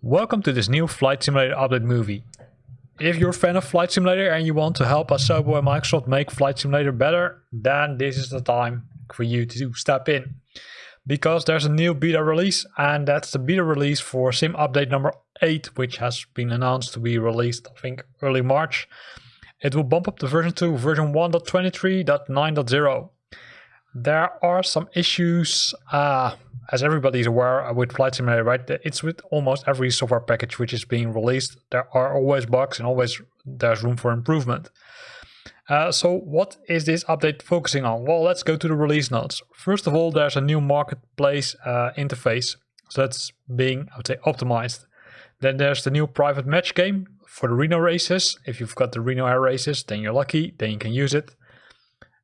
Welcome to this new Flight Simulator update movie. If you're a fan of Flight Simulator and you want to help Asobo and Microsoft make Flight Simulator better, then this is the time for you to step in. Because there's a new beta release, and that's the beta release for Sim Update number 8, which has been announced to be released, I think, early March. It will bump up the version to version 1.23.9.0. There are some issues, as everybody's aware with Flight Simulator, right? It's with almost every software package which is being released. There are always bugs and always there's room for improvement. So what is this update focusing on? Well, let's go to the release notes. First of all, there's a new marketplace interface. So that's being, I would say, optimized. Then there's the new private match game for the Reno races. If you've got the Reno Air races, then you're lucky, then you can use it.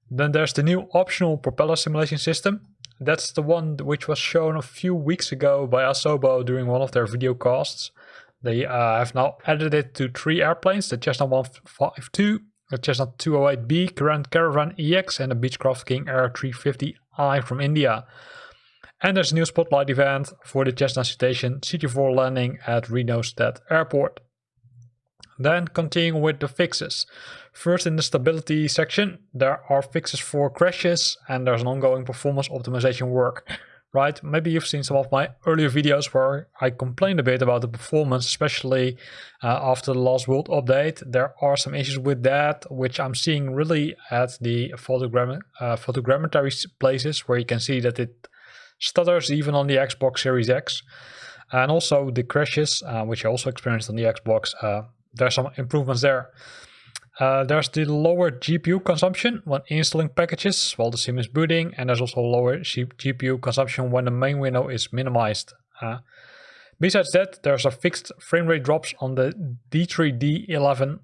Then there's the new optional propeller simulation system. That's the one which was shown a few weeks ago by Asobo during one of their video casts. They have now added it to 3 airplanes, the Cessna 152, the Cessna 208B, Grand Caravan EX, and the Beechcraft King Air 350i from India. And there's a new spotlight event for the Cessna Citation CT4 landing at Reno State Airport. Then continuing with the fixes. First, in the stability section, there are fixes for crashes and there's an ongoing performance optimization work. Right? Maybe you've seen some of my earlier videos where I complained a bit about the performance, especially after the last World update. There are some issues with that, which I'm seeing really at the photogrammetry places, where you can see that it stutters even on the Xbox Series X. And also the crashes, which I also experienced on the Xbox, there's some improvements there. There's the lower GPU consumption when installing packages while the sim is booting, and there's also lower GPU consumption when the main window is minimized. Besides that, there's a fixed frame rate drops on the D3D11,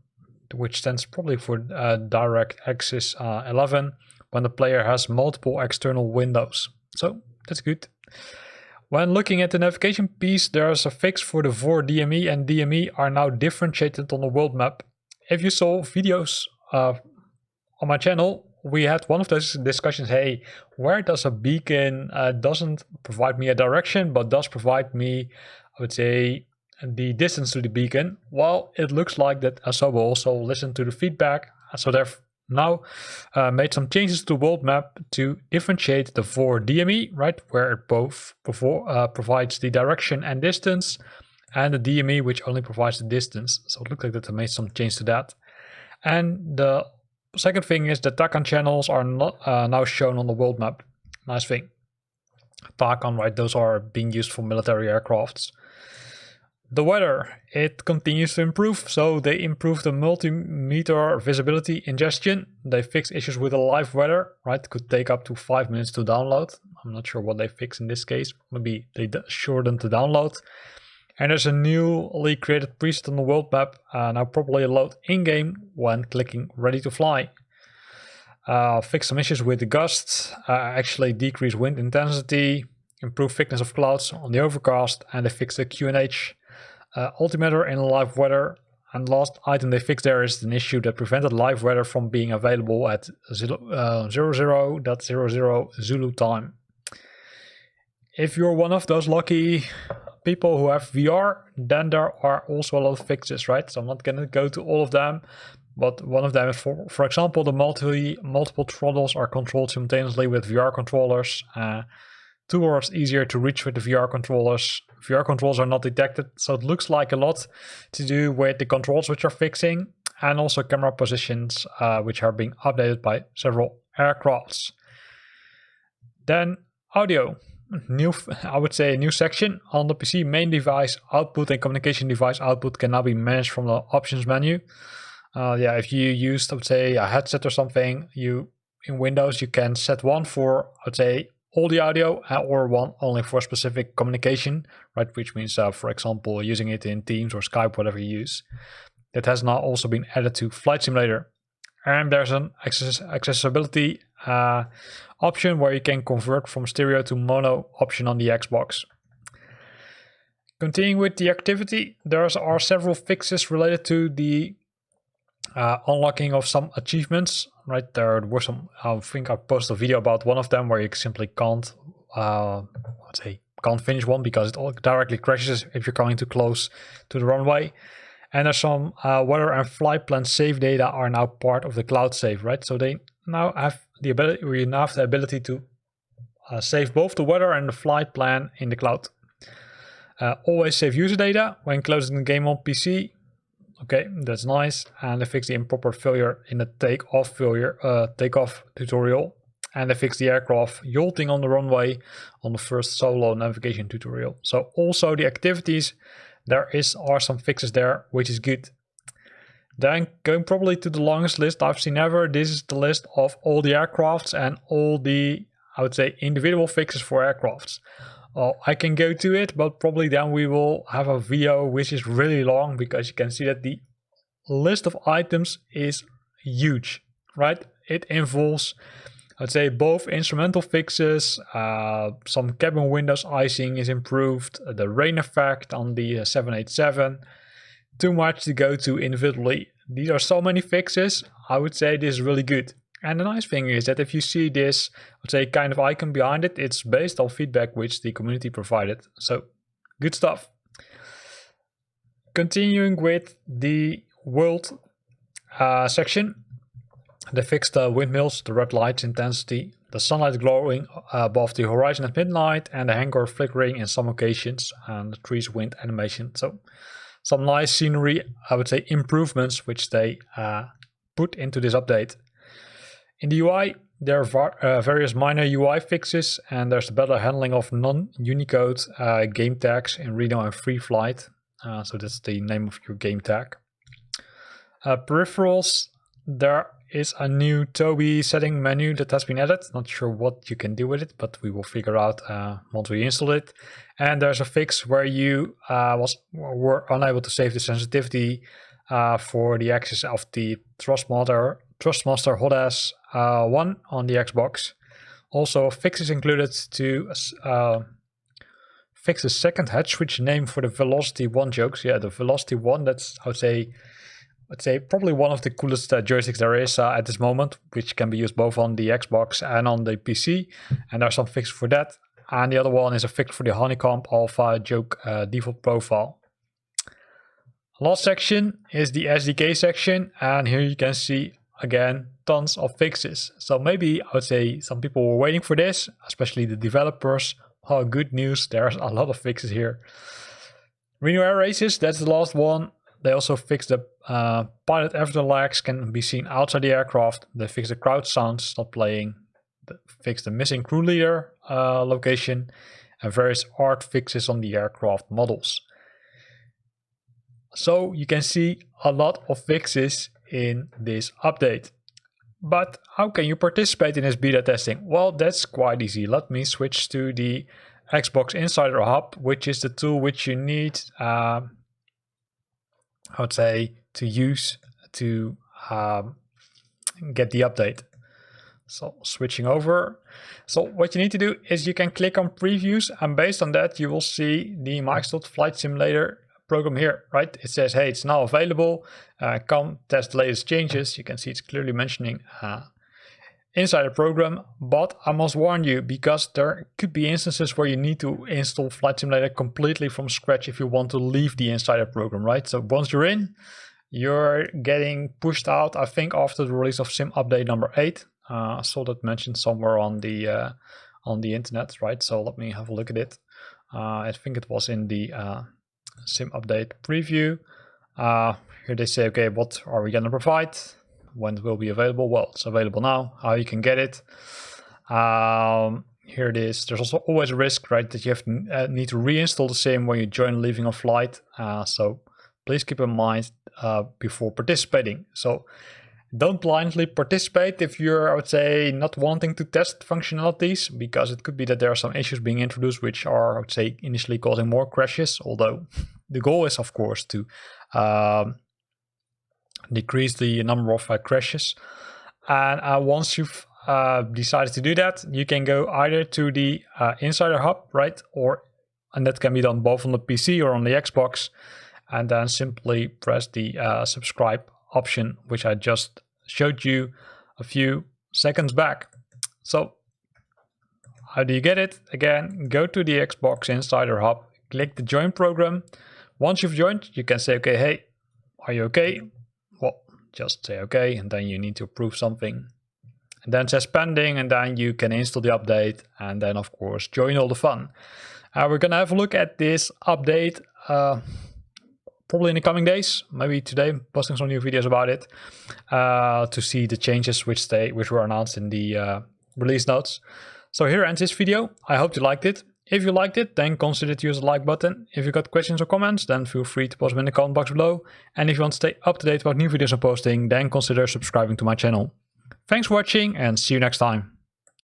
which stands probably for DirectX 11, when the player has multiple external windows. So that's good. When looking at the navigation piece, there's a fix for the VOR DME, and DME are now differentiated on the world map. If you saw videos on my channel, we had one of those discussions. Hey, where does a beacon doesn't provide me a direction, but does provide me, I would say, the distance to the beacon? Well, it looks like that Asobo also listened to the feedback, so they've now made some changes to the world map to differentiate the VOR DME, right, where it both provides the direction and distance, and the DME, which only provides the distance. So it looks like that they made some change to that. And the second thing is the TACAN channels are not now shown on the world map. Nice thing. TACAN, right, those are being used for military aircrafts. The weather, it continues to improve. So they improved the multimeter visibility ingestion. They fixed issues with the live weather, right? It could take up to 5 minutes to download. I'm not sure what they fixed in this case. Maybe they shortened the download. And there's a newly created preset on the world map, now probably load in-game when clicking ready to fly. Fix some issues with the gusts, actually decrease wind intensity, improve thickness of clouds on the overcast, and they fix the QNH altimeter in live weather. And last item they fixed there is an issue that prevented live weather from being available at 00.00 Zulu time. If you're one of those lucky people who have VR, then there are also a lot of fixes, right? So I'm not going to go to all of them, but one of them is, for example, the multiple throttles are controlled simultaneously with VR controllers. Towards easier to reach with the VR controllers. VR controls are not detected, so it looks like a lot to do with the controls which are fixing, and also camera positions which are being updated by several aircrafts. Then audio. I would say a new section on the PC. Main device output and communication device output can now be managed from the options menu. If you used, I would say, a headset or something, in Windows you can set one for, I would say, all the audio, or one only for specific communication, right? Which means, for example, using it in Teams or Skype, whatever you use. That has now also been added to Flight Simulator. And there's an accessibility option where you can convert from stereo to mono option on the Xbox. Continuing with the activity, there are several fixes related to the unlocking of some achievements, right? There were some, I think I posted a video about one of them where you simply can't, can't finish one because it all directly crashes if you're coming too close to the runway. And there's some weather and flight plan save data are now part of the cloud save, right? So they now have the ability, we now have the ability to save both the weather and the flight plan in the cloud. Always save user data when closing the game on PC. Okay, that's nice. And they fix the improper failure in the takeoff tutorial. And they fix the aircraft yolting on the runway on the first solo navigation tutorial. So also the activities, are some fixes there, which is good. Then going probably to the longest list I've seen ever. This is the list of all the aircrafts and all the, I would say, individual fixes for aircrafts. I can go to it, but probably then we will have a video which is really long because you can see that the list of items is huge, right? It involves, I'd say, both instrumental fixes, some cabin windows icing is improved, the rain effect on the 787. Too much to go to individually. These are so many fixes. I would say this is really good. And the nice thing is that if you see this, let's say, kind of icon behind it, it's based on feedback which the community provided. So good stuff. Continuing with the world section, they fixed the windmills, the red lights intensity, the sunlight glowing above the horizon at midnight, and the hangar flickering in some occasions, and the trees wind animation. So some nice scenery, I would say, improvements which they put into this update. In the UI, there are various minor UI fixes, and there's the better handling of non-Unicode game tags in Reno and Free Flight. So that's the name of your game tag. Peripherals, there is a new Tobii setting menu that has been added. Not sure what you can do with it, but we will figure out once we install it. And there's a fix where you were unable to save the sensitivity for the access of the Thrustmaster Hot-Ass 1 on the Xbox. Also, fixes included to fix the second head switch name for the Velocity 1 jokes. Yeah, the Velocity 1, that's, I'd say probably one of the coolest joysticks there is at this moment, which can be used both on the Xbox and on the PC. And there's some fixes for that. And the other one is a fix for the Honeycomb Alpha joke default profile. Last section is the SDK section, and here you can see again tons of fixes. So maybe I would say some people were waiting for this, especially the developers. Oh, good news, there's a lot of fixes here. Reno Air Races, that's the last one. They also fixed the pilot afterlags can be seen outside the aircraft. They fixed the crowd sounds not playing. They fixed the missing crew leader location, and various art fixes on the aircraft models. So you can see a lot of fixes in this update. But how can you participate in this beta testing? Well, that's quite easy. Let me switch to the Xbox Insider Hub, which is the tool which you need, I would say, to use to get the update. So switching over. So what you need to do is you can click on previews, and based on that you will see the Microsoft Flight Simulator program here, right? It says, hey, it's now available. Come test the latest changes. You can see it's clearly mentioning Insider program, but I must warn you, because there could be instances where you need to install Flight Simulator completely from scratch if you want to leave the Insider program, right? So once you're in, you're getting pushed out, I think, after the release of Sim Update number 8. I saw that mentioned somewhere on the internet, right? So let me have a look at it. I think it was in the Sim Update preview. Here they say, okay, what are we going to provide? When it will be available? Well, it's available now. How you can get it? Here it is. There's also always a risk, right, that you have need to reinstall the sim when you join leaving a flight. So please keep in mind before participating. So don't blindly participate if you're, I would say, not wanting to test functionalities, because it could be that there are some issues being introduced which are, I would say, initially causing more crashes. Although the goal is, of course, to decrease the number of crashes. And once you've decided to do that, you can go either to the Insider Hub, right? And that can be done both on the PC or on the Xbox, and then simply press the subscribe option, which I just showed you a few seconds back. So how do you get it? Again, go to the Xbox Insider Hub, click the join program. Once you've joined, you can say, okay, hey, are you okay? Well, just say okay, and then you need to approve something. And then it says pending, and then you can install the update, and then of course join all the fun. We're gonna have a look at this update probably in the coming days, maybe today, posting some new videos about it to see the changes which were announced in the release notes. So here ends this video. I hope you liked it. If you liked it, then consider to use the like button. If you got questions or comments, then feel free to post them in the comment box below. And if you want to stay up to date about new videos I'm posting, then consider subscribing to my channel. Thanks for watching and see you next time.